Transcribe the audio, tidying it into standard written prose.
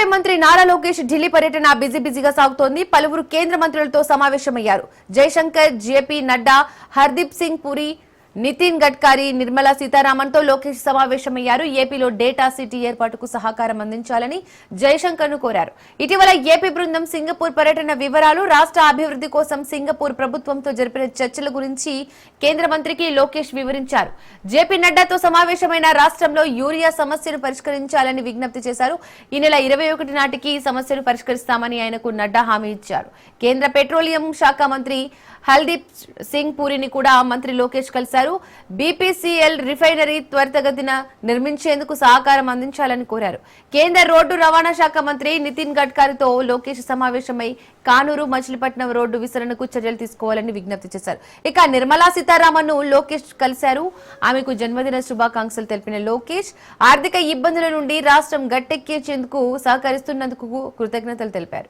AP మంత్రి నారా లోకేష్ ఢిల్లీ పర్యటన బిజీగా సాగుతోంది. పలువురు కేంద్ర మంత్రులతో సమావేశమయ్యారు. జయశంకర్, జేపీ నడ్డా, హర్దీప్ సింగ్ పురి, నితిన్ గడ్కరీ, నిర్మలా సీతారామన్ తో లోకేష్ సమావేశమయ్యారు. ఏపీలో డేటా సిటీ ఏర్పాటుకు సహకారం అందించాలని జయశంకర్ ను కోరారు. ఇటీవల ఏపీ బృందం సింగపూర్ పర్యటన వివరాలు, రాష్ట్ర అభివృద్ధి కోసం సింగపూర్ ప్రభుత్వంతో జరిపిన చర్చల గురించి కేంద్ర మంత్రికి లోకేష్ వివరించారు. జేపీ నడ్డాతో సమావేశమైన రాష్ట్రంలో యూరియా సమస్యను పరిష్కరించాలని విజ్ఞప్తి చేశారు. ఈ నెల 21 నాటికి ఈ సమస్యను పరిష్కరిస్తామని ఆయనకు నడ్డా హామీ ఇచ్చారు. కేంద్ర పెట్రోలియం శాఖ మంత్రి హర్దీప్ సింగ్ పూరిని కూడా మంత్రి లోకేష్ కలిశారు. బీపీసీఎల్ రిఫైనరీ త్వరితగతిన నిర్మించేందుకు సహకారం అందించాలని కోరారు. కేంద్ర రోడ్డు రవాణా శాఖ మంత్రి నితిన్ గడ్కరీతో లోకేష్ సమావేశమై కానూరు మచిలీపట్నం రోడ్డు విస్తరణకు చర్యలు తీసుకోవాలని విజ్ఞప్తి చేశారు. ఇక నిర్మలా సీతారామన్ ను లోకేష్ కలిశారు. ఆమెకు జన్మదిన శుభాకాంక్షలు తెలిపిన లోకేష్ ఆర్థిక ఇబ్బందుల నుండి రాష్ట్రం గట్టెక్కించేందుకు సహకరిస్తున్నందుకు కృతజ్ఞతలు తెలిపారు.